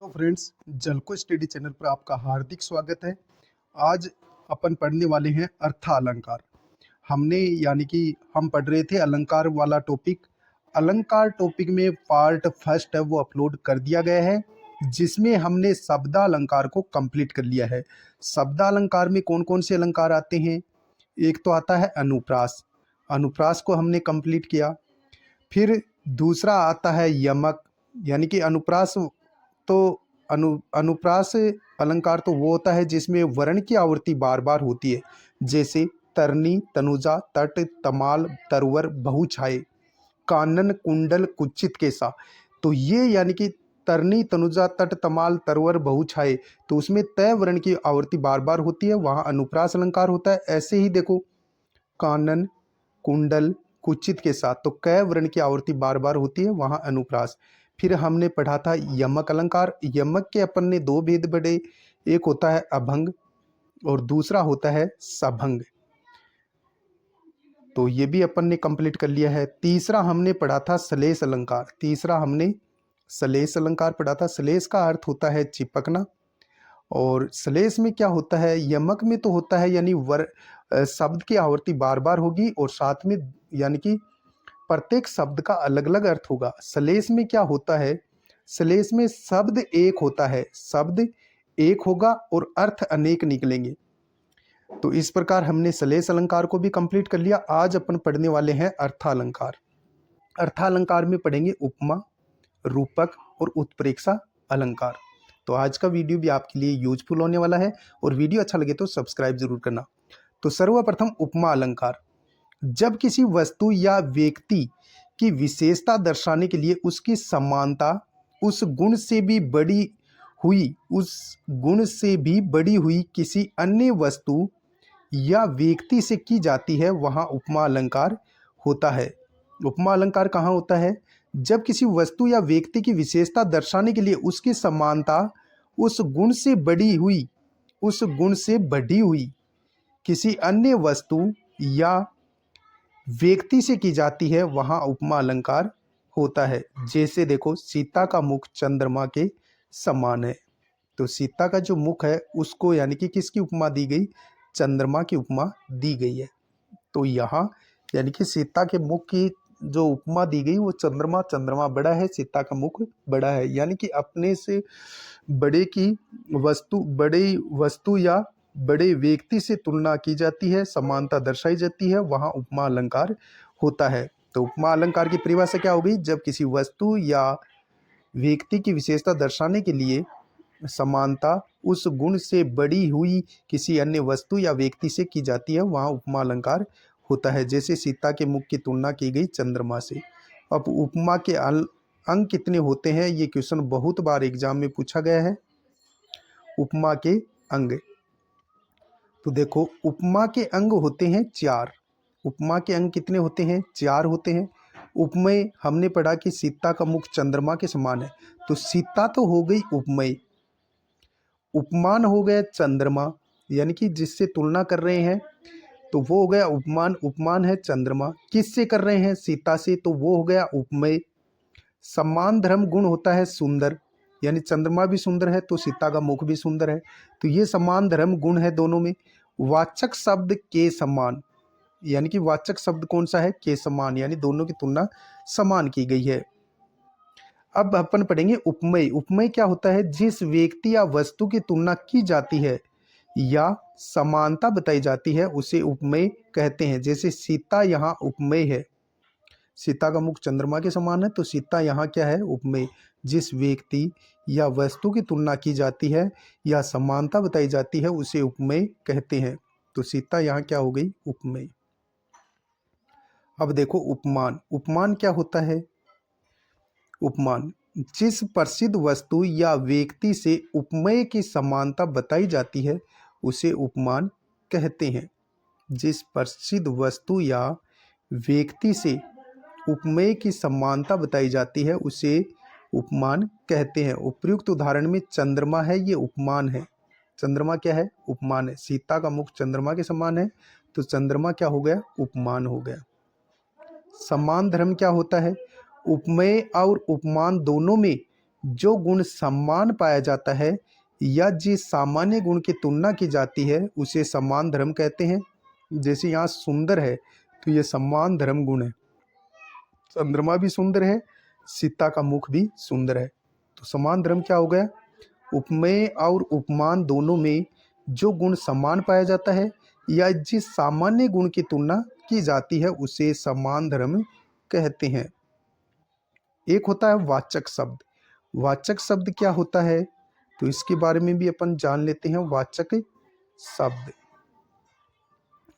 तो फ्रेंड्स, जलको study channel पर आपका हार्दिक स्वागत है। आज अपन पढ़ने वाले हैं अर्थालंकार। हमने यानी कि हम पढ़ रहे थे अलंकार वाला टॉपिक। अलंकार टॉपिक में पार्ट फर्स्ट है वो अपलोड कर दिया गया है, जिसमें हमने शब्दालंकार को कंप्लीट कर लिया है। शब्दालंकार में कौन कौन से अलंकार आते हैं? एक तो आता है अनुप्रास। अनुप्रास को हमने कंप्लीट किया। फिर दूसरा आता है यमक, यानी कि अनुप्रास तो अनुप्रास अलंकार तो वो होता है जिसमें वर्ण की आवृत्ति बार बार होती है, जैसे तरनी, तनुजा, तट, तमाल, तरवर, बहुछाये, कानन, कुंडल, कुचित, केसा। तो ये यानी कि तरनी, तनुजा, तट, तमाल, तरवर, बहुछाये, तो उसमें तय वर्ण की आवृत्ति बार बार होती है, वहाँ अनुप्रास अलंकार होता है। ऐसे ही देखो कानन, कुंडल, कुचित के साथ तो कै वर्ण की आवृत्ति बार बार होती है, वहाँ अनुप्रास। फिर हमने पढ़ा था यमक अलंकार। यमक के अपन ने दो भेद पढ़े, एक होता है अभंग और दूसरा होता है सभंग। तो ये भी अपन ने कंप्लीट कर लिया है। तीसरा हमने पढ़ा था श्लेष अलंकार। तीसरा हमने श्लेष अलंकार पढ़ा था। श्लेष का अर्थ होता है चिपकना, और श्लेष में क्या होता है? यमक में तो होता है यानी शब्द की आवृत्ति बार बार होगी और साथ में यानी कि प्रत्येक शब्द का अलग अलग अर्थ होगा। श्लेष में क्या होता है? श्लेष में शब्द एक होता है, शब्द एक होगा और अर्थ अनेक निकलेंगे। तो इस प्रकार हमने श्लेष अलंकार को भी कंप्लीट कर लिया। आज अपन पढ़ने वाले हैं अर्थालंकार। अर्थालंकार में पढ़ेंगे उपमा, रूपक और उत्प्रेक्षा अलंकार। तो आज का वीडियो भी आपके लिए यूजफुल होने वाला है, और वीडियो अच्छा लगे तो सब्सक्राइब जरूर करना। तो सर्वप्रथम उपमा अलंकार। जब किसी वस्तु या व्यक्ति की विशेषता दर्शाने के लिए उसकी समानता उस गुण से भी बड़ी हुई किसी अन्य वस्तु या व्यक्ति से की जाती है, वहाँ उपमा अलंकार होता है। उपमा अलंकार कहाँ होता है? जब किसी वस्तु या व्यक्ति की विशेषता दर्शाने के लिए उसकी समानता उस गुण से बढ़ी हुई किसी अन्य वस्तु या व्यक्ति से की जाती है, वहाँ उपमा अलंकार होता है। जैसे देखो सीता का मुख चंद्रमा के समान है, तो सीता का जो मुख है उसको यानी कि किसकी उपमा दी गई? चंद्रमा की उपमा दी गई है। तो यहाँ यानी कि सीता के मुख की जो उपमा दी गई वो चंद्रमा बड़ा है, सीता का मुख बड़ा है, यानी कि अपने से बड़ी वस्तु या बड़े व्यक्ति से तुलना की जाती है, समानता दर्शाई जाती है, वहाँ उपमा अलंकार होता है। तो उपमा अलंकार की परिभाषा क्या होगी? जब किसी वस्तु या व्यक्ति की विशेषता दर्शाने के लिए समानता उस गुण से बड़ी हुई किसी अन्य वस्तु या व्यक्ति से की जाती है, वहाँ उपमा अलंकार होता है। जैसे सीता के मुख की तुलना की गई चंद्रमा से। अब उपमा के अंग कितने होते हैं? ये क्वेश्चन बहुत बार एग्जाम में पूछा गया है। उपमा के अंग, तो देखो उपमा के अंग होते हैं 4। उपमा के अंग कितने होते हैं? 4 होते हैं। उपमेय हमने पढ़ा कि सीता का मुख चंद्रमा के समान है, तो सीता तो हो गई उपमेय। उपमान हो गया चंद्रमा, यानी कि जिससे तुलना कर रहे हैं तो वो हो गया उपमान। उपमान है चंद्रमा। किससे कर रहे हैं? सीता से, तो वो हो गया उपमेय। समान धर्म गुण होता है सुंदर, यानी चंद्रमा भी सुंदर है तो सीता का मुख भी सुंदर है, तो ये समान धर्म गुण है दोनों में। वाचक शब्द के समान, यानी कि वाचक शब्द कौन सा है? के समान, यानी दोनों की तुलना समान की गई है। अब अपन पढ़ेंगे उपमेय। उपमेय क्या होता है? जिस व्यक्ति या वस्तु की तुलना की जाती है या समानता बताई जाती है उसे उपमेय कहते हैं। जैसे सीता यहाँ उपमेय है, सीता का मुख चंद्रमा के समान है, तो सीता यहाँ क्या है? उपमेय। जिस व्यक्ति या वस्तु की तुलना की जाती है या समानता बताई जाती है उसे उपमेय कहते हैं, तो सीता यहाँ क्या हो गई? उपमेय। अब देखो उपमान। उपमान क्या होता है? उपमान जिस प्रसिद्ध वस्तु या व्यक्ति से उपमेय की समानता बताई जाती है उसे उपमान कहते हैं। जिस प्रसिद्ध वस्तु या व्यक्ति से उपमेय की समानता बताई जाती है उसे उपमान कहते हैं। उपयुक्त उदाहरण में चंद्रमा है, ये उपमान है। चंद्रमा क्या है? उपमान है। सीता का मुख चंद्रमा के समान है, तो चंद्रमा क्या हो गया? उपमान हो गया। समान धर्म क्या होता है? उपमेय और उपमान दोनों में जो गुण समान पाया जाता है या जिस सामान्य गुण की तुलना की जाती है उसे समान धर्म कहते हैं। जैसे यहाँ सुंदर है तो ये समान धर्म गुण है। चंद्रमा भी सुंदर है, सीता का मुख भी सुंदर है। तो समान धर्म क्या हो गया? उपमेय और उपमान दोनों में जो गुण समान पाया जाता है या जिस सामान्य गुण की तुलना की जाती है उसे समान धर्म कहते हैं। एक होता है वाचक शब्द। वाचक शब्द क्या होता है तो इसके बारे में भी अपन जान लेते हैं। वाचक शब्द,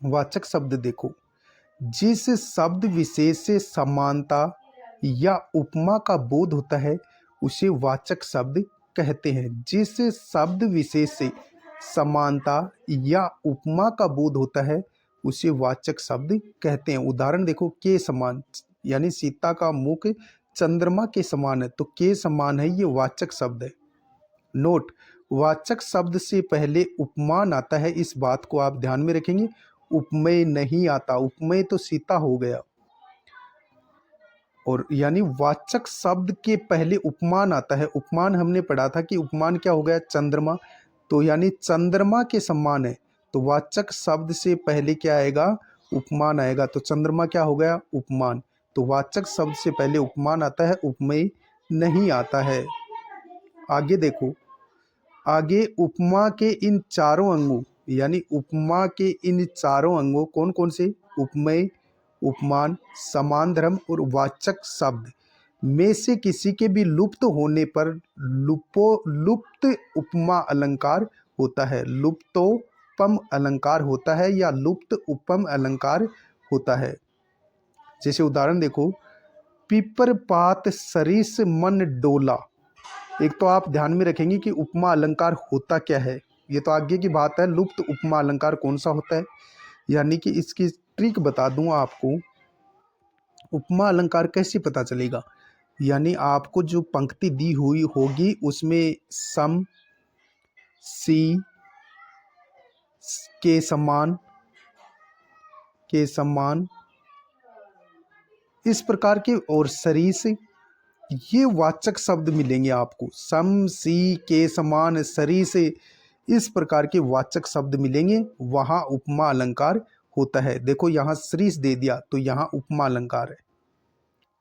वाचक शब्द देखो, जिस शब्द विशेष से समानता या उपमा का बोध होता है उसे वाचक शब्द कहते हैं। जिस शब्द विशेष से समानता या उपमा का बोध होता है उसे वाचक शब्द कहते हैं। उदाहरण देखो, के समान, यानी सीता का मुख चंद्रमा के समान है, तो के समान है, ये वाचक शब्द है। नोट, वाचक शब्द से पहले उपमान आता है, इस बात को आप ध्यान में रखेंगे। उपमेय नहीं आता, उपमेय तो सीता हो गया, और यानी वाचक शब्द के पहले उपमान आता है। उपमान हमने पढ़ा था कि उपमान क्या हो गया? चंद्रमा, तो यानी चंद्रमा के समान है, तो वाचक शब्द से पहले क्या आएगा? उपमान आएगा। तो चंद्रमा क्या हो गया? उपमान। तो वाचक शब्द से पहले उपमान आता है, उपमेय नहीं आता है। आगे देखो, आगे उपमा के इन चारों अंगों, यानी उपमा के इन चारों अंगों कौन कौन से? उपमेय, उपमान, समान धर्म और वाचक शब्द में से किसी के भी लुप्त होने पर लुप्त उपमा अलंकार होता है। लुप्तोपम अलंकार होता है या लुप्त उपम अलंकार होता है। जैसे उदाहरण देखो, पीपर पात सरिस मन डोला। एक तो आप ध्यान में रखेंगे कि उपमा अलंकार होता क्या है, ये तो आगे की बात है। लुप्त उपमा अलंकार कौन सा होता है, यानी कि इसकी ट्रिक बता दूं आपको। उपमा अलंकार कैसे पता चलेगा? यानी आपको जो पंक्ति दी हुई होगी उसमें सम, सी, के समान, के समान, इस प्रकार के, और सरिस, ये वाचक शब्द मिलेंगे आपको। सम, सी, के समान, सरिस, इस प्रकार के वाचक शब्द मिलेंगे, वहाँ उपमा अलंकार होता है। देखो यहाँ सरिस दे दिया तो यहाँ उपमा अलंकार है।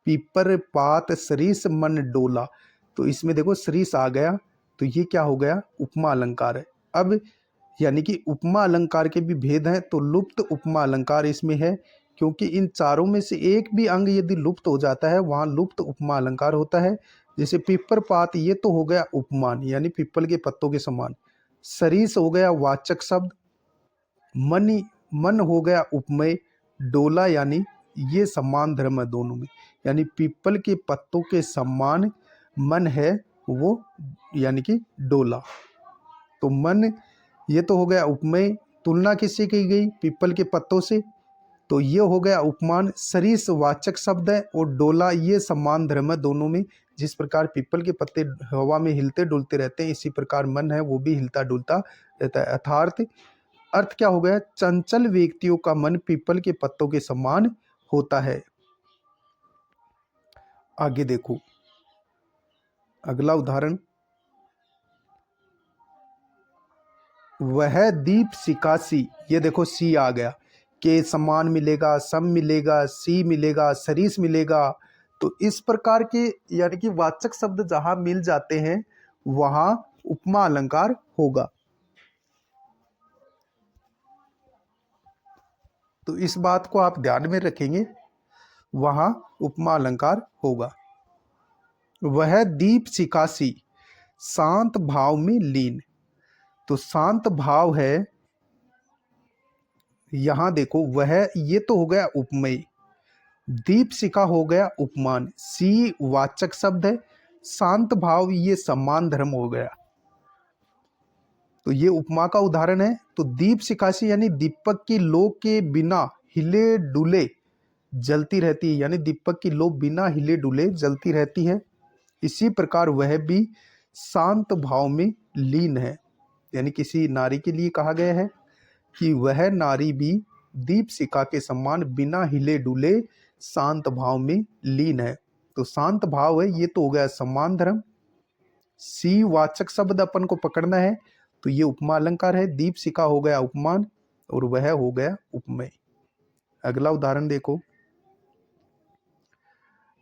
पीपर पात सरिस मन डोला, तो इसमें देखो सरिस आ गया, तो ये क्या हो गया? उपमा अलंकार है। अब यानी कि उपमा अलंकार के भी भेद हैं, तो लुप्त उपमा अलंकार इसमें है, क्योंकि इन चारों में से एक भी अंग यदि लुप्त हो जाता है वहाँ लुप्त उपमा अलंकार होता है। जैसे पीपर पात, ये तो हो गया उपमान, यानी पीपल के पत्तों के समान। सरिस हो गया वाचक शब्द, मन हो गया उपमेय, डोला यानी ये समान धर्म है दोनों में, यानी पीपल के पत्तों के समान मन है वो, यानी कि डोला। तो मन, ये तो हो गया उपमेय, तुलना किससे की गई? पीपल के पत्तों से, तो ये हो गया उपमान। सरिस वाचक शब्द है और डोला ये समान धर्म है दोनों में। जिस प्रकार पीपल के पत्ते हवा में हिलते डुलते रहते हैं, इसी प्रकार मन है वो भी हिलता डुलता रहता है। अर्थात अर्थ क्या हो गया? चंचल व्यक्तियों का मन पीपल के पत्तों के समान होता है। आगे देखो अगला उदाहरण, वह दीप सिकासी, ये देखो सी आ गया, के समान मिलेगा, सम मिलेगा, सी मिलेगा, सरिस मिलेगा। तो इस प्रकार के यानी कि वाचक शब्द जहां मिल जाते हैं वहां उपमा अलंकार होगा। तो इस बात को आप ध्यान में रखेंगे, वहां उपमा अलंकार होगा। वह दीप सिकासी शांत भाव में लीन, तो शांत भाव है, यहां देखो वह, ये तो हो गया उपमेय, दीपशिखा हो गया उपमान, सी वाचक शब्द है, शांत भाव ये समान धर्म हो गया, तो ये उपमा का उदाहरण है। तो दीप सिखासी यानी दीपक की लो के बिना हिले डुले जलती रहती है, यानी दीपक की लो बिना हिले डुले जलती रहती है। इसी प्रकार वह भी शांत भाव में लीन है, यानी किसी नारी के लिए कहा गया है कि वह नारी भी दीप शिखा के समान बिना हिले डुले शांत भाव में लीन है। तो शांत भाव है, ये तो हो गया समान धर्म। सी वाचक शब्द अपन को पकड़ना है, तो ये उपमा अलंकार है। दीपशिखा हो गया उपमान और वह हो गया उपमेय। अगला उदाहरण देखो।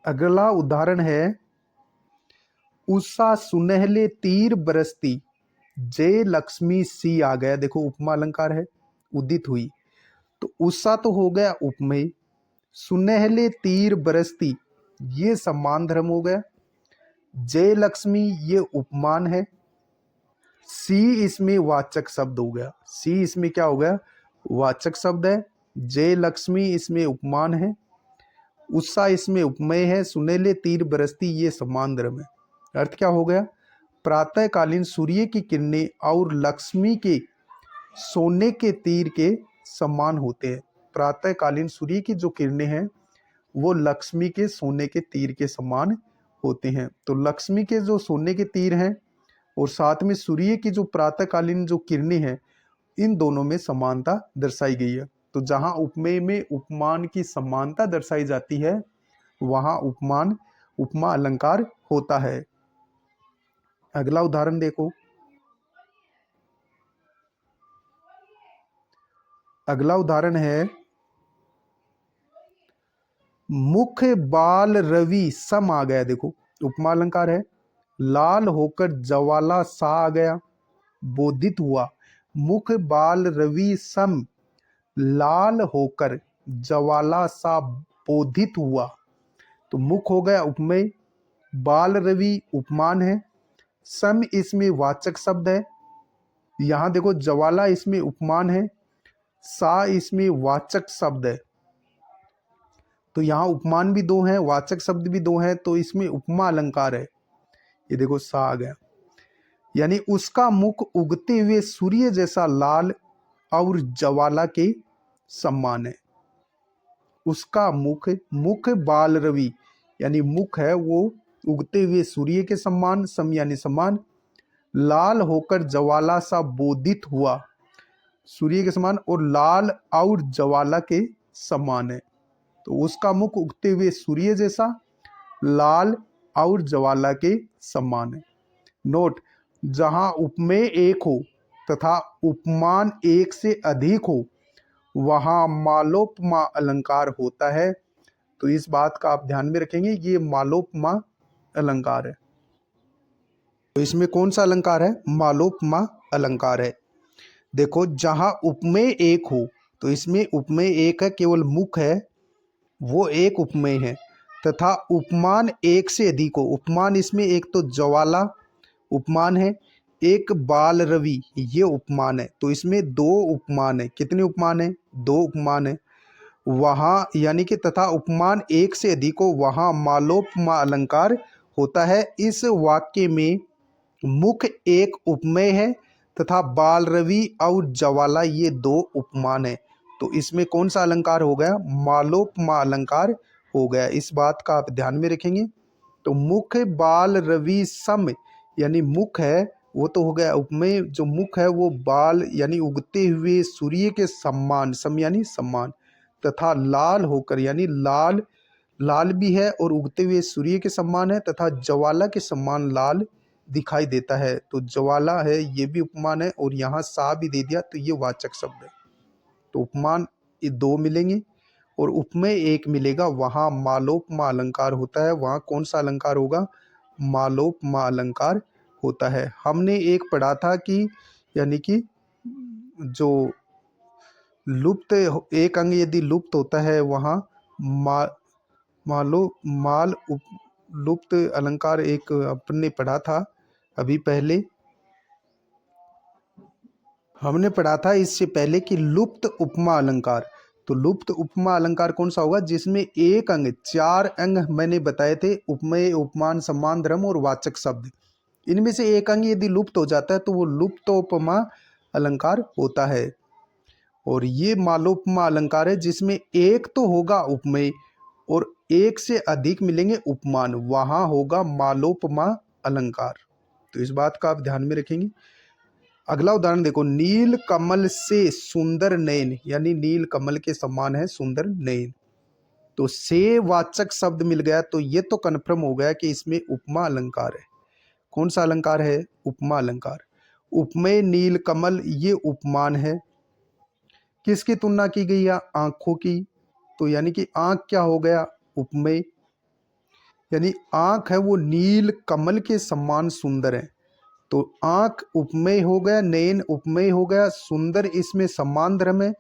अगला उदाहरण है, उषा सुनहले तीर बरसती, जय लक्ष्मी सी आ गया। देखो उपमा अलंकार है, उदित हुई। तो उषा तो हो गया उपमेय, सुनहले तीर बरसती ये सम्मान धर्म हो गया, जय लक्ष्मी ये उपमान है, सी इसमें वाचक शब्द हो गया। सी इसमें क्या हो गया? वाचक शब्द है। जय लक्ष्मी इसमें उपमान है, उषा इसमें उपमेय है, सुनहले तीर बरसती ये सम्मान धर्म है। अर्थ क्या हो गया? प्रातःकालीन सूर्य की किरणें और लक्ष्मी के सोने के तीर के समान होते हैं। प्रातःकालीन सूर्य की जो किरणें हैं वो लक्ष्मी के सोने के तीर के समान होते हैं। तो लक्ष्मी के जो सोने के तीर हैं और साथ में सूर्य की जो प्रातःकालीन जो किरणें हैं, इन दोनों में समानता दर्शाई गई है। तो जहां उपमेय में उपमान की समानता दर्शाई जाती है, वहां उपमान उपमा अलंकार होता है। अगला उदाहरण देखो। अगला उदाहरण है, मुख बाल रवि सम आ गया। देखो उपमा अलंकार है, लाल होकर ज्वाला सा आ गया, बोधित हुआ। मुख बाल रवि सम, लाल होकर ज्वाला सा बोधित हुआ। तो मुख हो गया उपमेय, बाल रवि उपमान है, सम इसमें वाचक शब्द है। यहां देखो ज्वाला इसमें उपमान है, सा इसमें वाचक शब्द है। तो यहाँ उपमान भी दो हैं, वाचक शब्द भी दो हैं, तो इसमें उपमा अलंकार है। ये देखो सा आ गया, यानी उसका मुख उगते हुए सूर्य जैसा लाल और ज्वाला के समान है। उसका मुख, मुख बाल रवि यानी मुख है वो उगते हुए सूर्य के समान, सम यानी समान, लाल होकर ज्वाला सा बोधित हुआ, सूर्य के समान, और लाल और ज्वाला के समान है। तो उसका मुख उगते हुए सूर्य जैसा, लाल और ज्वाला के समान है। नोट, जहां उपमेय एक हो तथा उपमान एक से अधिक हो, वहां मालोपमा अलंकार होता है। तो इस बात का आप ध्यान में रखेंगे, ये मालोपमा अलंकार है। तो इसमें कौन सा अलंकार है? मालोपमा अलंकार है। देखो जहां उपमेय एक हो, तो इसमें उपमेय एक है, केवल मुख है वो एक उपमेय है, तथा उपमान एक से अधिक हो। उपमान इसमें एक तो ज्वाला उपमान है, एक बाल रवि ये उपमान है। तो इसमें दो उपमान है। कितने उपमान है? दो उपमान है। वहाँ यानी कि तथा उपमान एक से अधिक हो, वहाँ मालोपमा अलंकार होता है। इस वाक्य में मुख एक उपमेय है तथा बाल रवि और ज्वाला ये दो उपमान है। तो इसमें कौन सा अलंकार हो गया? मालोपमा अलंकार हो गया। इस बात का आप ध्यान में रखेंगे। तो मुख बाल रवि सम यानी मुख है वो तो हो गया उपमेय, जो मुख है वो बाल यानी उगते हुए सूर्य के समान, सम यानी सम्मान, तथा लाल होकर यानी लाल, लाल भी है और उगते हुए सूर्य के समान है, तथा ज्वाला के समान लाल दिखाई देता है। तो ज्वाला है ये भी उपमान है, और यहाँ सा भी दे दिया, तो ये वाचक शब्द है। तो उपमान ये दो मिलेंगे और उपमेय एक मिलेगा, वहाँ मालोपमा अलंकार होता है। वहाँ कौन सा अलंकार होगा? मालोपमा अलंकार होता है। हमने एक पढ़ा था कि यानी कि जो लुप्त एक अंग यदि लुप्त होता है, वहाँ माल लुप्त अलंकार एक अपने पढ़ा था अभी पहले। हमने पढ़ा था इससे पहले कि लुप्त उपमा अलंकार। तो लुप्त उपमा अलंकार कौन सा होगा? जिसमें एक अंग, चार अंग मैंने बताए थे, उपमेय, उपमान, सम्मान धर्म और वाचक शब्द। इनमें से एक अंग यदि लुप्त हो जाता है तो वो लुप्तोपमा अलंकार होता है। और ये मालोपमा अलंकार है जिसमें एक तो होगा उपमेय और एक से अधिक मिलेंगे उपमान, वहां होगा मालोपमा अलंकार। तो इस बात का आप ध्यान में रखेंगे। अगला उदाहरण देखो, नील कमल से सुंदर नयन यानी नील कमल के समान है सुंदर नयन। तो से वाचक शब्द मिल गया, तो ये तो कन्फर्म हो गया कि इसमें उपमा अलंकार है। कौन सा अलंकार है? उपमा अलंकार। उपमेय नील कमल ये उपमान है। किसकी तुलना की गई है? आंखों की। तो यानी कि आंख क्या हो गया? उपमेय। यानी आंख है वो नील कमल के समान सुंदर है। तो आंख उपमेय हो गया, नयन उपमेय हो गया, सुंदर इसमें समान धर्म है,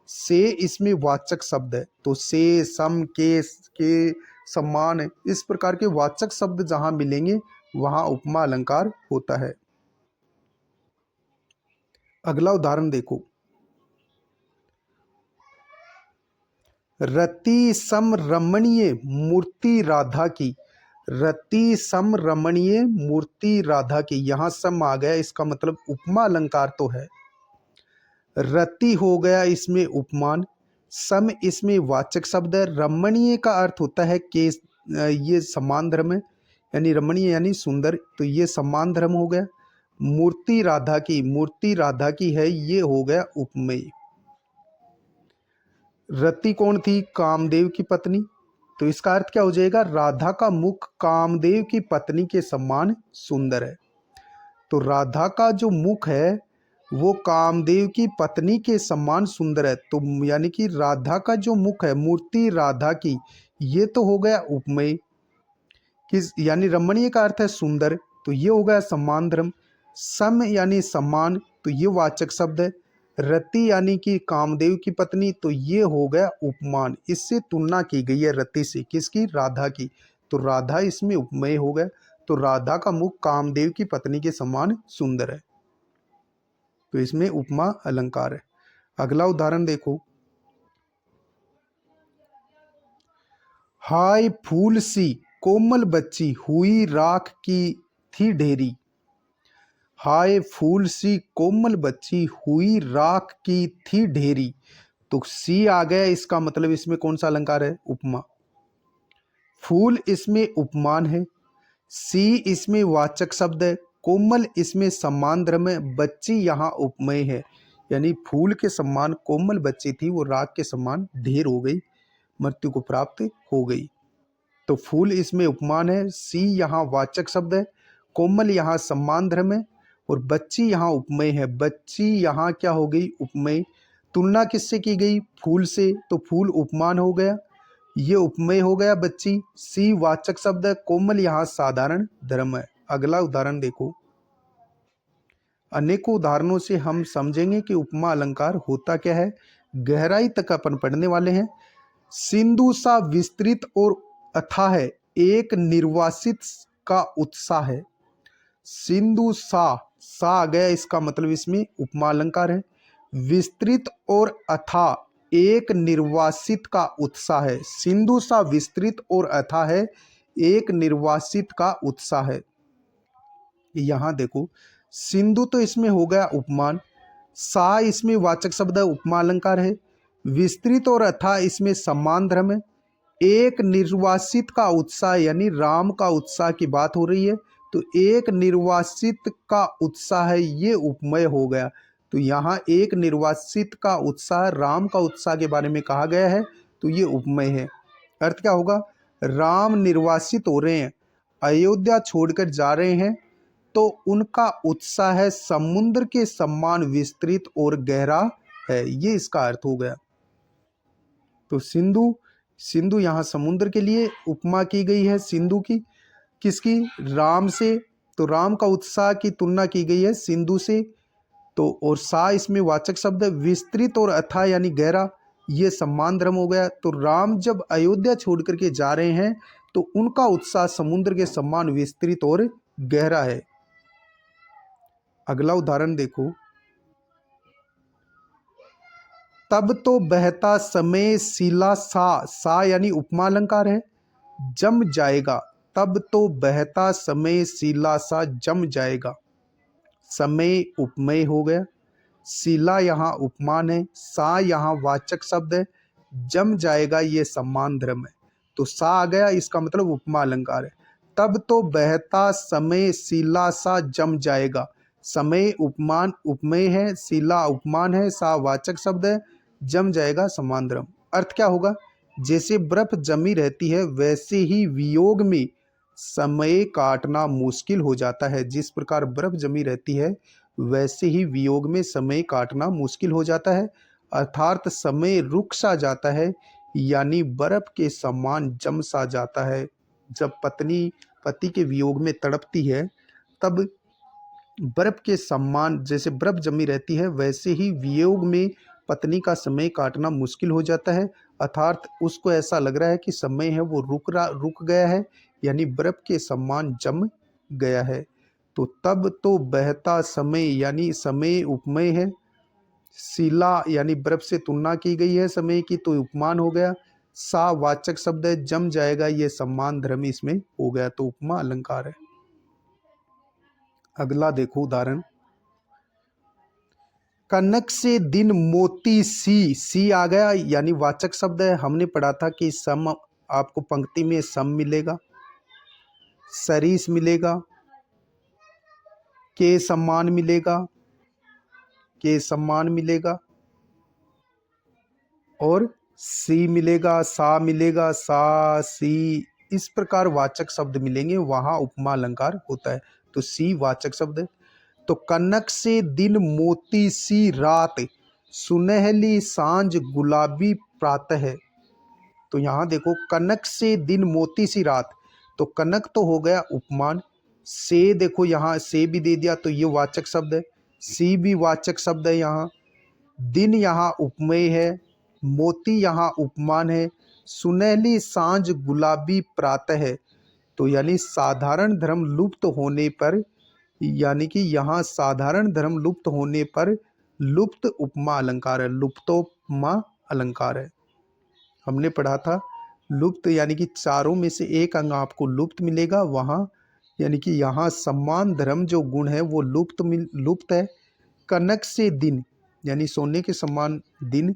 से इसमें वाचक शब्द है। तो से, सम, के समान, इस प्रकार के वाचक शब्द जहां मिलेंगे वहां उपमा अलंकार होता है। अगला उदाहरण देखो। रति सम रमणीय मूर्ति राधा की। रति सम रमणीय मूर्ति राधा की, यहां सम आ गया, इसका मतलब उपमा अलंकार तो है। रति हो गया इसमें उपमान, सम इसमें वाचक शब्द है, रमणीय का अर्थ होता है कि ये समान धर्म है, यानी रमणीय यानी सुंदर, तो ये समान धर्म हो गया। मूर्ति राधा की, मूर्ति राधा की है, ये हो गया उपमेय। रति कौन थी? कामदेव की पत्नी। तो इसका अर्थ क्या हो जाएगा? राधा का मुख कामदेव की पत्नी के समान सुंदर है। तो राधा का जो मुख है वो कामदेव की पत्नी के समान सुंदर है। तो यानी कि राधा का जो मुख है, मूर्ति राधा की, ये तो हो गया उपमेय। किस यानी रमणीय का अर्थ है सुंदर, तो ये हो गया समान धर्म। सम यानी समान, तो ये वाचक शब्द है। रति यानी कि कामदेव की पत्नी, तो ये हो गया उपमान। इससे तुलना की गई है रति से, किसकी? राधा की। तो राधा इसमें उपमेय हो गया। तो राधा का मुख कामदेव की पत्नी के समान सुंदर है, तो इसमें उपमा अलंकार है। अगला उदाहरण देखो। हाय फूल सी कोमल बच्ची हुई राख की थी ढेरी। हाय फूल सी कोमल बच्ची हुई राख की थी ढेरी। तो सी आ गया, इसका मतलब इसमें कौन सा अलंकार है? उपमा। फूल इसमें उपमान है, सी इसमें वाचक शब्द है, कोमल इसमें सम्मान धर्म है, बच्ची यहाँ उपमेय है। यानी फूल के समान कोमल बच्ची थी, वो राख के समान ढेर हो गई, मृत्यु को प्राप्त हो गई। तो फूल इसमें उपमान है, सी यहाँ वाचक शब्द है, कोमल यहाँ सम्मान धर्म है, और बच्ची यहाँ उपमेय है। बच्ची यहाँ क्या हो गई? उपमेय। तुलना किससे की गई? फूल से, तो फूल उपमान हो गया, ये उपमेय हो गया बच्ची। सी वाचक शब्द है, कोमल यहाँ साधारण धर्म है। अगला उदाहरण देखो। अनेकों उदाहरणों से हम समझेंगे कि उपमा अलंकार होता क्या है। गहराई तक अपन पढ़ने वाले हैं। सिंधु सा विस्तृत और अथाह है, एक निर्वासित का उत्साह है। सिंधु सा आ गया, इसका मतलब इसमें उपमा अलंकार है। विस्तृत और अथाह एक निर्वासित का उत्साह है। सिंधु सा विस्तृत और अथाह है, एक निर्वासित का उत्साह है। यहां देखो, सिंधु तो इसमें हो गया उपमान, सा इसमें वाचक शब्द है, उपमा अलंकार है। विस्तृत और अथाह इसमें सम्मान धर्म है। एक निर्वासित का उत्साह, यानी राम का उत्साह की बात हो रही है, तो एक निर्वासित का उत्साह है, ये उपमेय हो गया। तो यहाँ एक निर्वासित का उत्साह, राम का उत्साह के बारे में कहा गया है, तो ये उपमेय है। अर्थ क्या होगा? राम निर्वासित हो रहे हैं, अयोध्या छोड़कर जा रहे हैं, तो उनका उत्साह है समुद्र के समान विस्तृत और गहरा है, ये इसका अर्थ हो गया। तो सिंधु यहाँ समुद्र के लिए उपमा की गई है, सिंधु की, किसकी? राम से। तो राम का उत्साह की तुलना की गई है सिंधु से। तो और सा इसमें वाचक शब्द है, विस्तृत और अथाह यानी गहरा, ये सम्मान धर्म हो गया। तो राम जब अयोध्या छोड़ करके जा रहे हैं, तो उनका उत्साह समुद्र के समान विस्तृत और गहरा है। अगला उदाहरण देखो। तब तो बहता समय सीला सा यानी उपमा अलंकार है, जम जाएगा। तब तो बहता समय सीला सा जम जाएगा। समय उपमेय हो गया, सीला यहाँ उपमान है, सा यहाँ वाचक शब्द है, जम जाएगा ये सम्मान धर्म है। तो सा आ गया, इसका मतलब उपमा अलंकार है। तब तो बहता समय सीला सा जम जाएगा। समय उपमान उपमेय है, सीला उपमान है, सा वाचक शब्द है, जम जाएगा सम्मान धर्म। अर्थ क्या होगा? जैसे बर्फ जमी रहती है, वैसे ही वियोग में समय काटना मुश्किल हो जाता है। जिस प्रकार बर्फ जमी रहती है वैसे ही वियोग में समय काटना मुश्किल हो जाता है, अर्थात समय रुक सा जाता है, यानी बर्फ के समान जम सा जाता है। जब पत्नी पति के वियोग में तड़पती है तब बर्फ के समान जैसे बर्फ जमी रहती है वैसे ही वियोग में पत्नी का समय काटना मुश्किल हो जाता है, अर्थात उसको ऐसा लग रहा है कि समय है वो रुक गया है, यानी बर्फ के समान जम गया है। तो तब तो बहता समय यानी समय उपमेय है। शिला यानी बर्फ से तुलना की गई है समय की, तो उपमान हो गया। सा वाचक शब्द है, जम जाएगा, ये सम्मान धर्म इसमें हो गया, तो उपमा अलंकार है। अगला देखो उदाहरण, कनक से दिन मोती सी आ गया यानी वाचक शब्द है। हमने पढ़ा था कि सम आपको पंक्ति में सम मिलेगा, सरीस मिलेगा, के सम्मान मिलेगा और सी मिलेगा, सा मिलेगा, सा सी, इस प्रकार वाचक शब्द मिलेंगे, वहां उपमा अलंकार होता है। तो सी वाचक शब्द है। तो कनक से दिन मोती सी रात, सुनहली सांझ गुलाबी प्रातः है। तो यहाँ देखो, कनक से दिन मोती सी रात, तो कनक तो हो गया उपमान, से देखो यहाँ से भी दे दिया तो ये वाचक शब्द है, सी भी वाचक शब्द है यहाँ, दिन यहाँ उपमेय है, मोती यहाँ उपमान है, सुनहली सांझ गुलाबी प्रातः है। तो यानी साधारण धर्म लुप्त होने पर, यानी कि यहाँ साधारण धर्म लुप्त होने पर लुप्त उपमा अलंकार है, लुप्तोपमा अलंकार है। हमने पढ़ा था लुप्त यानी कि चारों में से एक अंग आपको लुप्त मिलेगा, वहाँ यानी कि यहाँ सम्मान धर्म जो गुण है वो लुप्त है। कनक से दिन यानी सोने के समान दिन,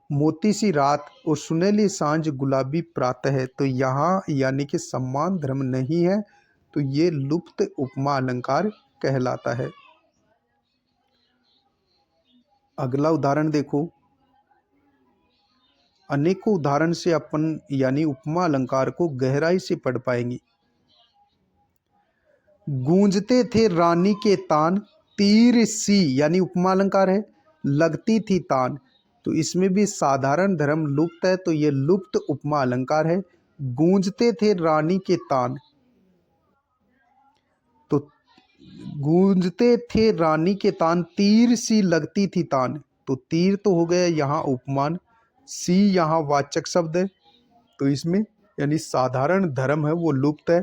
मोती सी रात और सुनहली सांझ गुलाबी प्रातः है। तो यहाँ यानी कि सम्मान धर्म नहीं है, तो ये लुप्त उपमा अलंकार कहलाता है। अगला उदाहरण देखो, अनेकों उदाहरण से अपन यानी उपमा अलंकार को गहराई से पढ़ पाएंगे। गूंजते थे रानी के तान, तीर सी यानी उपमा अलंकार है, लगती थी तान, तो इसमें भी साधारण धर्म लुप्त है, तो ये लुप्त उपमा अलंकार है। गूंजते थे रानी के तान, तो गूंजते थे रानी के तान, तीर सी लगती थी तान, तो तीर तो हो गया यहाँ उपमान, सी यहाँ वाचक शब्द है, तो इसमें यानी साधारण धर्म है वो लुप्त है,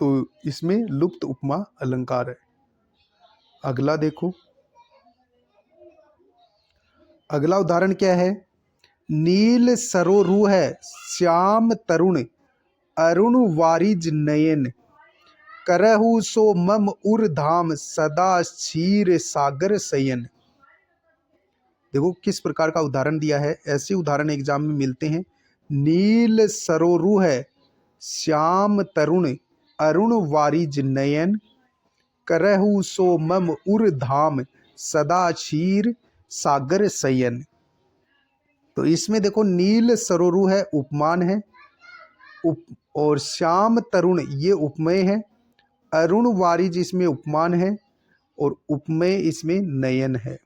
तो इसमें लुप्त उपमा अलंकार है। अगला देखो, अगला उदाहरण क्या है, नील सरोरु है, श्याम तरुण, अरुण वारिज नयन, करहु सो मम उर धाम, सदा क्षीर सागर शयन। देखो किस प्रकार का उदाहरण दिया है, ऐसे उदाहरण एग्जाम में मिलते हैं। नील सरोरु है, श्याम तरुण, अरुण वारिज नयन, करहु सो मम उर धाम, सदा क्षीर सागर शयन। तो इसमें देखो नील सरोरु है उपमान है, और श्याम तरुण ये उपमेय है, अरुण वारिज इसमें उपमान है, और उपमेय इसमें नयन है।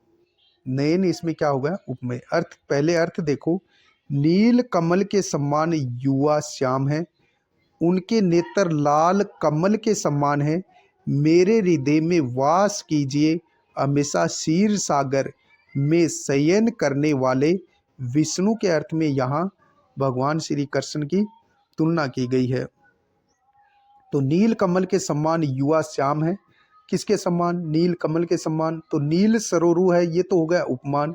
नयन इसमें क्या होगा, उपमेय। अर्थ, पहले अर्थ देखो, नील कमल के समान युवा श्याम है, उनके नेत्र लाल कमल के समान है, मेरे हृदय में वास कीजिए, हमेशा क्षीर सागर में शयन करने वाले। विष्णु के अर्थ में यहाँ भगवान श्री कृष्ण की तुलना की गई है। तो नील कमल के समान युवा श्याम है, किसके समान, नील कमल के समान, तो नील सरोरु है, ये तो हो गया उपमान,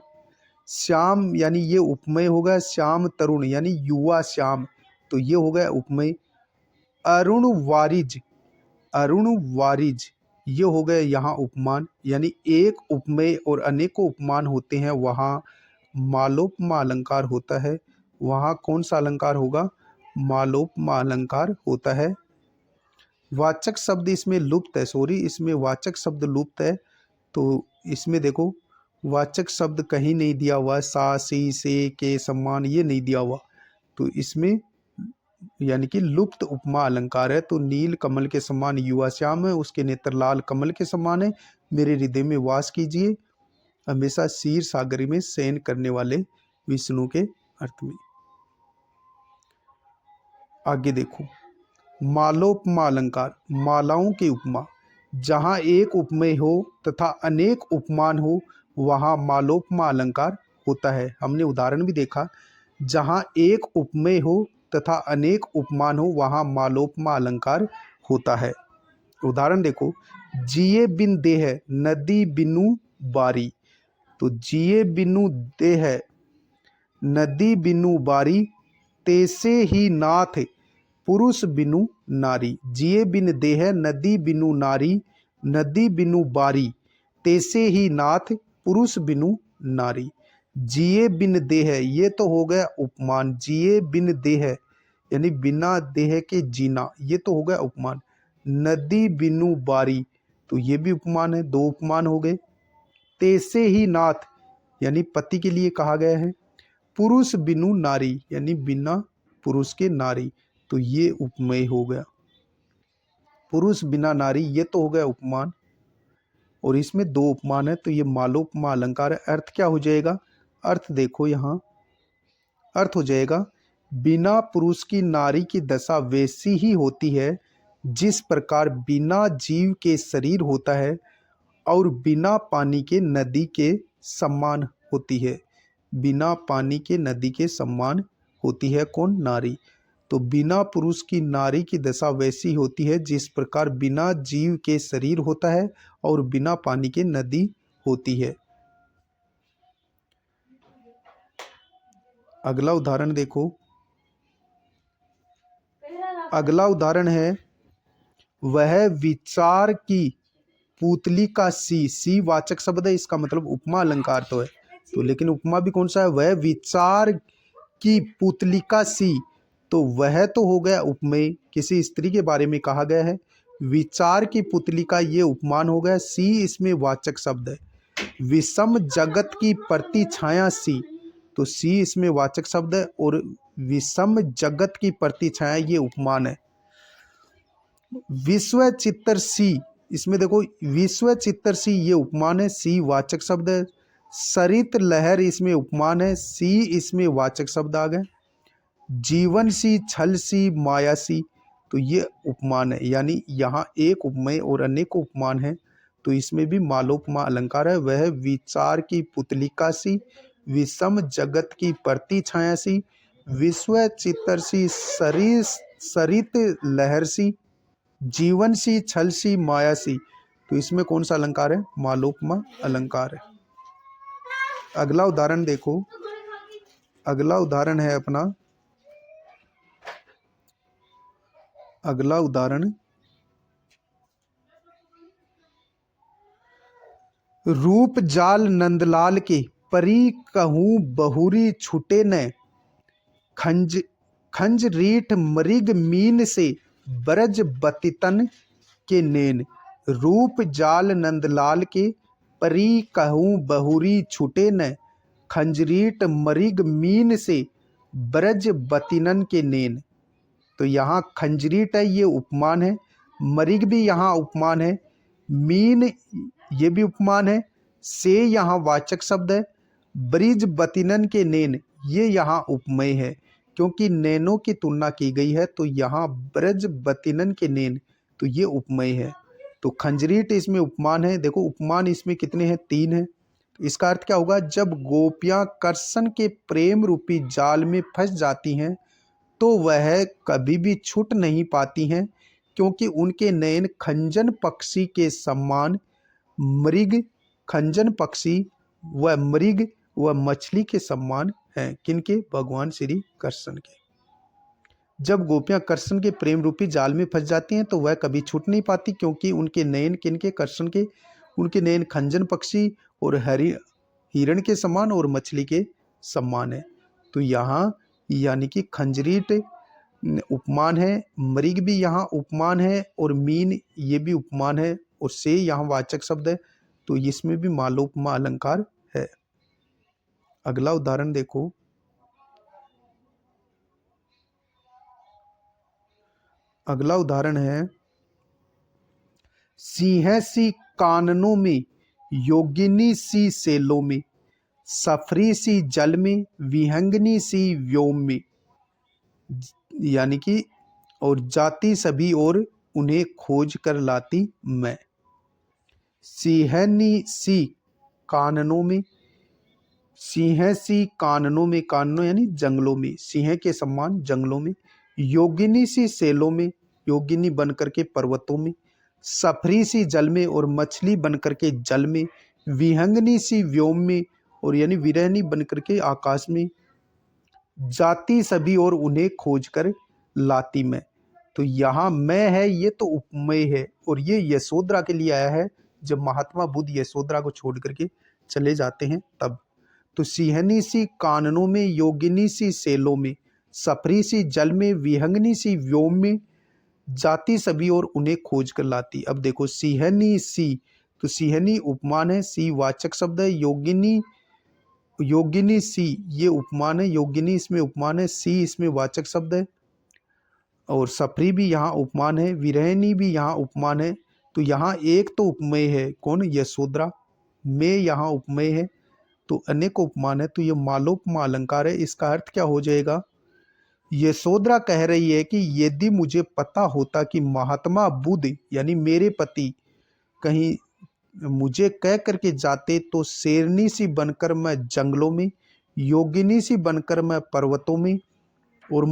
श्याम यानी ये उपमेय हो गया, श्याम तरुण यानी युवा श्याम, तो ये हो गया उपमेय। अरुण वारिज, अरुण वारिज ये हो गए यहाँ उपमान, यानी एक उपमेय और अनेकों उपमान होते हैं, वहाँ मालोपमा अलंकार होता है। वहाँ कौन सा अलंकार होगा, मालोपमा अलंकार होता है। वाचक शब्द इसमें लुप्त है, सॉरी इसमें वाचक शब्द लुप्त है, तो इसमें देखो वाचक शब्द कहीं नहीं दिया हुआ, सा सी से के सम्मान ये नहीं दिया हुआ, तो इसमें यानी कि लुप्त उपमा अलंकार है। तो नील कमल के समान युवा श्याम है, उसके नेत्र लाल कमल के समान है, मेरे हृदय में वास कीजिए, हमेशा क्षीर सागर में शयन करने वाले विष्णु के अर्थ में। आगे देखो, मालोपमा अलंकार, मालाओं की उपमा। जहाँ एक उपमेय हो तथा अनेक उपमान हो वहाँ मालोपमा अलंकार होता है। हमने उदाहरण भी देखा, जहाँ एक उपमेय हो तथा अनेक उपमान हो वहाँ मालोपमा अलंकार होता है। उदाहरण देखो, जिए बिन देह नदी बिनु बारी। तो जिए बिनु देह नदी बिनु बारी, तैसे ही नाथ पुरुष बिनु नारी। जिए बिन देह नदी बिनु नारी, नदी बिनु बारी, तैसे ही नाथ पुरुष बिनु नारी। जिए बिन देह, ये तो हो गया उपमान। जिए बिन देह यानी बिना देह के जीना, ये तो हो गया उपमान। नदी बिनु बारी, तो ये भी उपमान है, दो उपमान हो गए। तैसे ही नाथ यानी पति के लिए कहा गया है। पुरुष बिनु नारी यानी बिना पुरुष के नारी, तो ये उपमेय हो गया। पुरुष बिना नारी, ये तो हो गया उपमान, और इसमें दो उपमान है, तो ये मालोपमा अलंकार है। अर्थ क्या हो जाएगा? अर्थ देखो यहाँ, अर्थ हो जाएगा, बिना पुरुष की नारी की दशा वैसी ही होती है जिस प्रकार बिना जीव के शरीर होता है और बिना पानी के नदी के समान होती है। बिना पानी के नदी के समान होती है कौन? नारी। तो बिना पुरुष की नारी की दशा वैसी होती है जिस प्रकार बिना जीव के शरीर होता है और बिना पानी के नदी होती है। अगला उदाहरण देखो, अगला उदाहरण है, वह विचार की पुतली का सी। सी वाचक शब्द है, इसका मतलब उपमा अलंकार तो है, तो लेकिन उपमा भी कौन सा है? वह विचार की पुतली का सी, तो वह तो हो गया उपमेय, किसी स्त्री के बारे में कहा गया है। विचार की पुतली का ये उपमान हो गया। सी इसमें वाचक शब्द है। विषम जगत की प्रति छाया सी, तो सी इसमें वाचक शब्द है, और विषम जगत की प्रति छाया ये उपमान है। विश्व चित्तर सी, इसमें देखो विश्व चित्तर सी ये उपमान है, सी वाचक शब्द है। सरित लहर इसमें उपमान है, सी इसमें वाचक शब्द आ गए। जीवन सी, छल सी, माया सी, तो ये उपमान है। यानी यहाँ एक उपमेय और अनेक उपमान है, तो इसमें भी मालोपमा अलंकार है। वह विचार की पुतलिका सी, विषम जगत की प्रति छाया सी, विश्व चित्तर सी, सरित लहर सी, जीवन सी, छल सी, माया सी, तो इसमें कौन सा अलंकार है? मालोपमा अलंकार है। अगला उदाहरण देखो, अगला उदाहरण है अपना, अगला उदाहरण, रूप जाल नंदलाल के परी कहूँ बहुरी छुटे न, खंज खंज रीठ मृग मीन से ब्रज बतितन के नैन। रूप जाल नंदलाल के परी कहूँ बहुरी छुटे न, खंजरीट मृग मीन से ब्रज बतिनन के नैन। तो यहाँ खंजरीट है, ये उपमान है। मृग भी यहाँ उपमान है। मीन ये भी उपमान है। से यहाँ वाचक शब्द है। ब्रिज बतिनन के नैन ये यहाँ उपमेय है, क्योंकि नैनों की तुलना की गई है, तो यहाँ ब्रज बतिनन के नैन, तो ये उपमेय है। तो खंजरीट इसमें उपमान है। देखो उपमान इसमें कितने हैं? 3 हैं। तो इसका अर्थ क्या होगा? जब गोपियाँ कृष्ण के प्रेम रूपी जाल में फंस जाती हैं तो वह कभी भी छूट नहीं पाती हैं, क्योंकि उनके नयन खंजन पक्षी के समान, मृग खंजन पक्षी व मृग व मछली के समान हैं। किनके? भगवान श्री कृष्ण के। जब गोपियां कृष्ण के प्रेम रूपी जाल में फंस जाती हैं तो वह कभी छूट नहीं पाती, क्योंकि उनके नयन किनके? कृष्ण के। उनके नयन खंजन पक्षी और हिरण के समान और मछली के समान है। तो यहाँ यानी कि खंजरीट उपमान है, मृग भी यहाँ उपमान है, और मीन ये भी उपमान है, और से यहाँ वाचक शब्द है, तो इसमें भी मालोपमा अलंकार है। अगला उदाहरण देखो, अगला उदाहरण है, सिंह सी काननों में, योगिनी सी सेलों में, सफरी सी जल में, विहंगनी सी व्योम में। यानी कि और जाती सभी और उन्हें खोज कर लाती मैं। सिंहनी सी काननों में, सिंह सी काननों में, काननों यानी जंगलों में, सिंह के समान जंगलों में, योगिनी सी सेलों में, योगिनी बन करके पर्वतों में, सफरी सी जल में और मछली बन करके जल में, विहंगनी सी व्योम में और यानी विरहनी बन करके आकाश में, जाती सभी और उन्हें खोज कर लाती मैं। तो यहाँ मैं है ये तो उपमेय है और ये यशोधरा के लिए आया है जब महात्मा बुद्ध यशोधरा को छोड़ करके चले जाते हैं तब। तो सिंहनी सी काननों में, योगिनी सी सेलों में, सफरी सी जल में, विहंगनी सी व्योम में, जाती सभी और उन्हें खोज कर लाती। अब देखो सिंहनी सी, तो सिंहनी उपमान है, सी वाचक शब्द है, योगिनी, योगिनी सी ये उपमान है, योगिनी इसमें उपमान है, सी इसमें वाचक शब्द है और सफरी भी यहाँ उपमान है, विरहनी भी यहाँ उपमान है। तो यहाँ एक तो उपमेय है, कौन, यशोधरा, में यहाँ उपमेय है, तो अनेक उपमान है, तो ये मालोपमा अलंकार है। इसका अर्थ क्या हो जाएगा, यशोधरा कह रही है कि यदि मुझे पता होता कि महात्मा बुद्ध यानी मेरे पति कहीं मुझे कह करके जाते तो शेरनी सी बनकर मैं जंगलों में, योगिनी सी बनकर मैं पर्वतों में और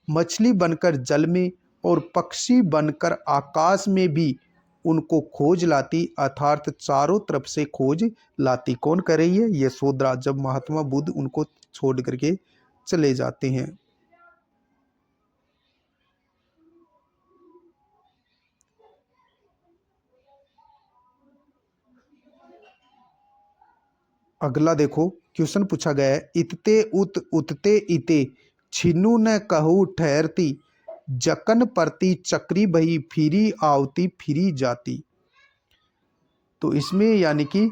मछली बनकर जल में और पक्षी बनकर आकाश में भी उनको खोज लाती, अर्थात चारों तरफ से खोज लाती। कौन कर रही है, यशोधरा, जब महात्मा बुद्ध उनको छोड़ करके चले जाते हैं। अगला देखो क्वेश्चन पूछा गया है, इतते उत उतते इते, छिनु न कहू ठहरती, जकन परती चक्री बही, फिरी आवती फिरी जाती। तो इसमें यानी कि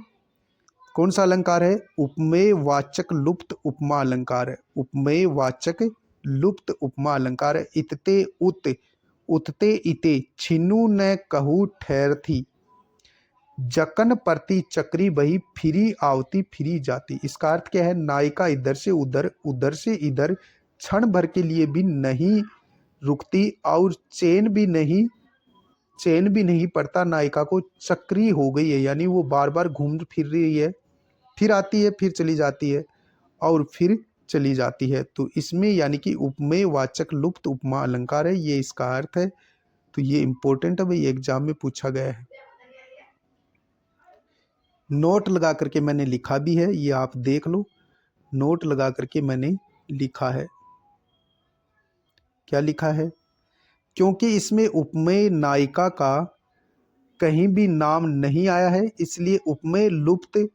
कौन सा अलंकार है, उपमेय वाचक लुप्त उपमा अलंकार है, उपमेय वाचक लुप्त उपमा अलंकार है। इतते उत उतते इते, छिनु न कहू ठहरती, जकन परती चक्री बही, फिरी आवती फिरी जाती। इसका अर्थ क्या है, नायिका इधर से उधर, उधर से इधर क्षण भर के लिए भी नहीं रुकती और चैन भी नहीं पड़ता, नायिका को चक्री हो गई है, यानी वो बार बार घूम फिर रही है, फिर आती है फिर चली जाती है और फिर चली जाती है। तो इसमें यानी कि उपमेय वाचक लुप्त उपमा अलंकार है, ये इसका अर्थ है। तो ये इंपॉर्टेंट है भाई, एग्जाम में पूछा गया है। नोट लगा करके मैंने लिखा भी है, ये आप देख लो, नोट लगा करके मैंने लिखा है। क्या लिखा है, क्योंकि इसमें उपमेय नायिका का कहीं भी नाम नहीं आया है इसलिए उपमेय लुप्त,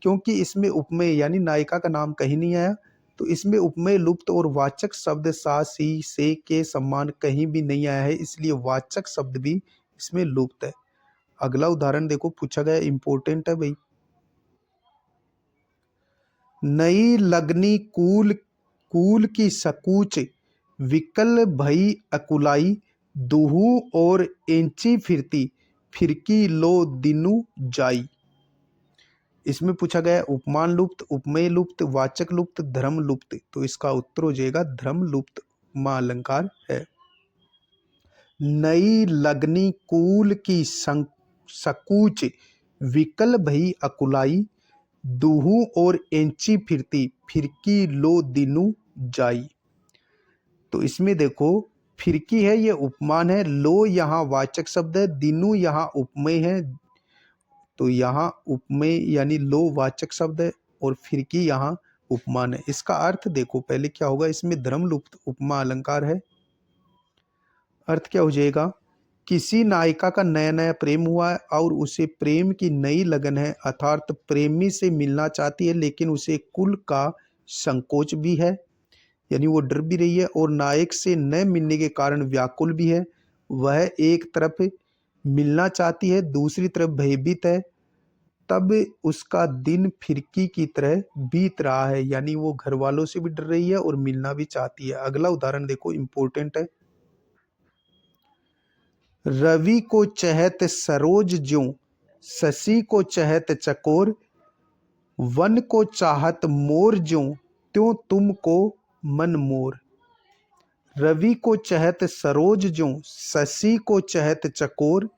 क्योंकि इसमें उपमेय यानी नायिका का नाम कहीं नहीं आया तो इसमें उपमेय लुप्त और वाचक शब्द सा सी से के समान कहीं भी नहीं आया है, इसलिए वाचक शब्द भी इसमें लुप्त है। अगला उदाहरण देखो पूछा गया, इंपॉर्टेंट है भाई। नई लगनी कूल कूल की सकूच, विकल भई अकुलाई, दुहू और एंची फिरती, फिरकी लो दिनु जाई। इसमें पूछा गया उपमान लुप्त, उपमेय लुप्त, वाचक लुप्त, धर्म लुप्त। तो इसका उत्तर हो जाएगा धर्म लुप्त उपमा अलंकार है। नई लगनी कूल की सकूच, विकल भई अकुलाई, दुहू और एंची फिरती, फिरकी लो दिनु जाई। तो इसमें देखो फिरकी है ये उपमान है, लो यहाँ वाचक शब्द है, दिनु यहाँ उपमेय है, तो यहाँ उपमेय यानी लो वाचक शब्द है और फिरकी यहाँ उपमान है। इसका अर्थ देखो पहले क्या होगा, इसमें धर्म लुप्त उपमा अलंकार है, अर्थ क्या हो जाएगा, किसी नायिका का नया नया प्रेम हुआ है और उसे प्रेम की नई लगन है, अर्थात प्रेमी से मिलना चाहती है लेकिन उसे कुल का संकोच भी है, यानी वो डर भी रही है और नायक से न मिलने के कारण व्याकुल भी है। वह एक तरफ मिलना चाहती है दूसरी तरफ भयभीत है, तब उसका दिन फिरकी की तरह बीत रहा है, यानी वो घर वालों से भी डर रही है और मिलना भी चाहती है। अगला उदाहरण देखो इंपॉर्टेंट है, रवि को चहत सरोज ज्यों, शशि को चहत चकोर, वन को चाहत मोर ज्यों, त्यों तुमको मन मोर। रवि को चहत सरोज ज्यों, शशि को चहत चकोर,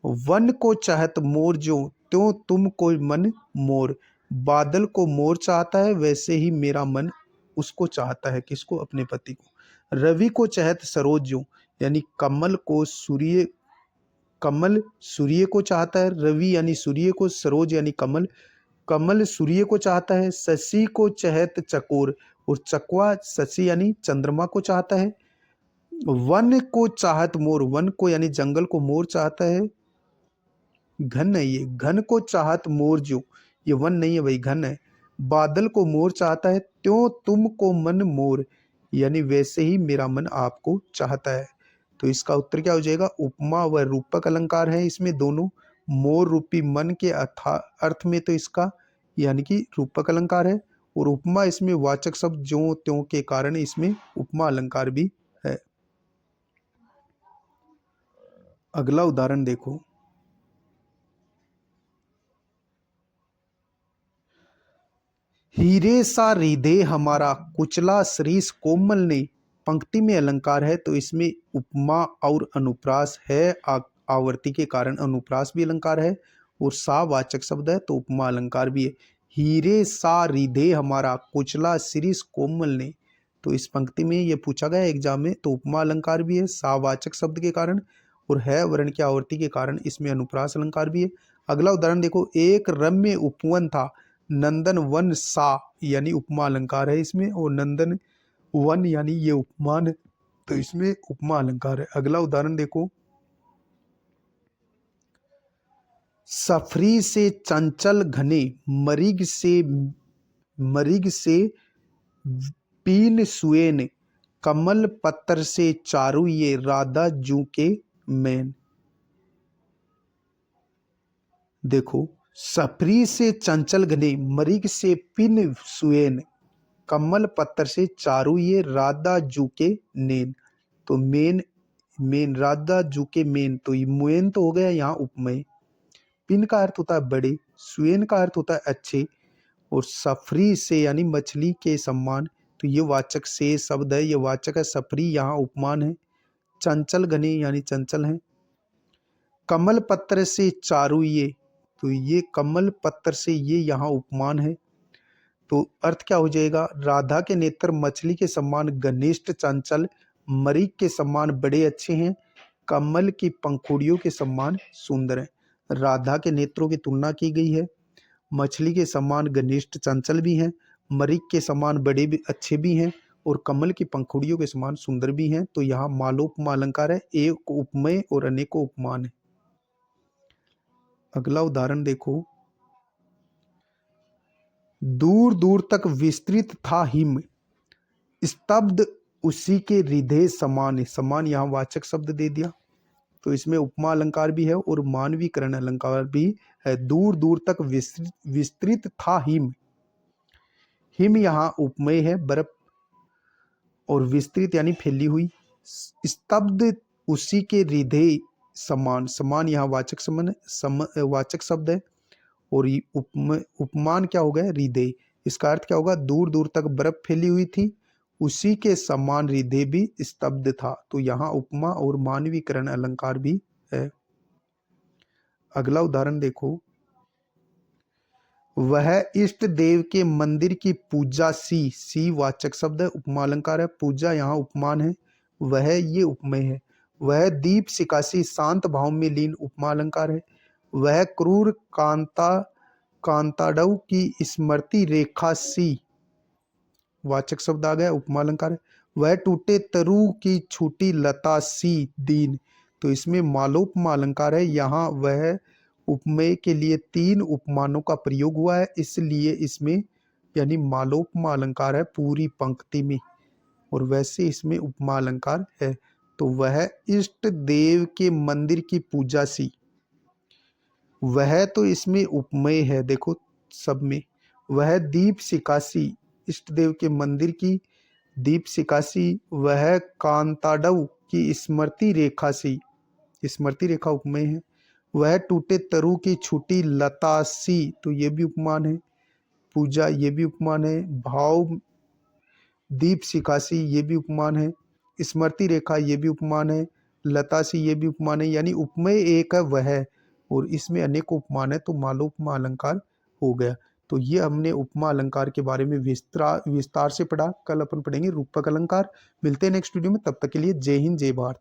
वन को चाहत मोर ज्यों, त्यों तुमको मन मोर। बादल को मोर चाहता है, वैसे ही मेरा मन उसको चाहता है। किसको? अपने पति को। रवि को चहत सरोज ज्यों, यानी कमल सूर्य को चाहता है। रवि यानी सूर्य को, सरोज यानी कमल, कमल सूर्य को चाहता है। शशि को चहत चकोर, और चकवा शशि यानी चंद्रमा को चाहता है। वन को चाहत मोर, वन को यानी जंगल को मोर चाहता है। घन है ये, घन को चाहत मोर ज्यों, ये वन नहीं है भाई, घन है। बादल को मोर चाहता है, त्यों तुमको मन मोर, यानी वैसे ही मेरा मन आपको चाहता है। तो इसका उत्तर क्या हो जाएगा? उपमा व रूपक अलंकार है इसमें दोनों। मोर रूपी मन के अर्थ में तो इसका यानी कि रूपक अलंकार है, और उपमा इसमें वाचक शब्द ज्यों त्यों के कारण इसमें उपमा अलंकार भी है। अगला उदाहरण देखो। हीरे सा हृदय हमारा, कुचला श्रीस कोमल ने। पंक्ति में अलंकार है, तो इसमें उपमा और अनुप्रास है। आवर्ती के कारण अनुप्रास भी अलंकार है, और सा वाचक शब्द है, तो उपमा अलंकार भी है। हीरे सा हृदय हमारा, कुचला श्रीस कोमल ने। तो इस पंक्ति में ये पूछा गया एग्जाम में, तो उपमा अलंकार भी है सा वाचक शब्द के कारण, और है वर्ण की आवर्ती के कारण इसमें अनुप्रास अलंकार भी है। अगला उदाहरण देखो। एक रम्य उपवन था, नंदन वन सा, यानी उपमा अलंकार है इसमें, और नंदन वन यानी ये उपमान है, तो इसमें उपमा अलंकार है। अगला उदाहरण देखो। सफरी से चंचल घने, मरिग से पीन सुएन, कमल पत्र से चारु ये, राधा जू के मैन। देखो, सफरी से चंचल घने, मरिग से पिन सुएन, कमल पत्र से चारु ये, राधा जू के नैन। तो मेन राधा जू के मेन, तो ये मुएन तो हो गया यहाँ उपमेय। पिन का अर्थ होता है बड़े, सुएन का अर्थ होता है अच्छे, और सफरी से यानी मछली के सम्मान, तो ये वाचक से शब्द है, ये वाचक है। सफरी यहाँ उपमान है। चंचल घने यानी चंचल है। कमल पत्र से चारु ये, तो ये कमल पत्र से ये यहाँ उपमान है। तो अर्थ क्या हो जाएगा? राधा के नेत्र मछली के समान घनिष्ठ चंचल, मरीक के समान बड़े अच्छे हैं, कमल की पंखुड़ियों के समान सुंदर है। राधा के नेत्रों की तुलना की गई है। मछली के समान घनिष्ठ चंचल भी हैं, मरीक के समान बड़े भी अच्छे भी हैं, और कमल की पंखुड़ियों के समान सुंदर भी हैं। तो यहाँ मालोपमा अलंकार है, एक उपमेय और अनेकों उपमान है। अगला उदाहरण देखो। दूर दूर तक विस्तृत था हिम, स्तब्ध उसी के हृदय समान। समान यहाँ वाचक शब्द दे दिया, तो इसमें उपमा अलंकार भी है और मानवीकरण अलंकार भी है। दूर दूर तक विस्तृत था हिम, हिम यहाँ उपमेय है बर्फ, और विस्तृत यानी फैली हुई। स्तब्ध उसी के हृदय समान, समान यहाँ वाचक वाचक शब्द है, और उपमान क्या हो गया? हृदय। इसका अर्थ क्या होगा? दूर दूर तक बर्फ फैली हुई थी, उसी के समान हृदय भी स्तब्ध था। तो यहाँ उपमा और मानवीकरण अलंकार भी है। अगला उदाहरण देखो। वह इष्ट देव के मंदिर की पूजा सी वाचक शब्द है, उपमा अलंकार है। पूजा यहाँ उपमान है, वह ये उपमेय है। वह दीप सिकासी शांत भाव में लीन, उपमा अलंकार है। वह क्रूर कांताडव की स्मृति रेखा सी, वाचक शब्द आ गया, उपमा अलंकार है। वह टूटे तरु की छूटी लता सी दीन, तो इसमें मालोपमा अलंकार है। यहाँ वह उपमेय के लिए 3 उपमानों का प्रयोग हुआ है, इसलिए इसमें यानी मालोपमा अलंकार है पूरी पंक्ति में, और वैसे इसमें उपमा अलंकार है। तो वह इष्ट देव के मंदिर की पूजा सी, वह तो इसमें उपमेय है, देखो सब में। वह दीप सिकासी, इष्ट देव के मंदिर की दीप सिकासी। वह कांताडव की स्मृति रेखा सी, स्मृति रेखा उपमेय है। वह टूटे तरु की छूटी लता सी, तो ये भी उपमान है। पूजा, ये भी उपमान है। भाव दीप सिखासी, ये भी उपमान है। स्मृति रेखा, ये भी उपमान है। लता सी, ये भी उपमान है। यानी उपमेय एक है वह है, और इसमें अनेक उपमान है, तो मालो उपमा अलंकार हो गया। तो ये हमने उपमा अलंकार के बारे में विस्तार से पढ़ा। कल अपन पढ़ेंगे रूपक अलंकार। मिलते हैं नेक्स्ट वीडियो में, तब तक के लिए जय हिंद जय भारत।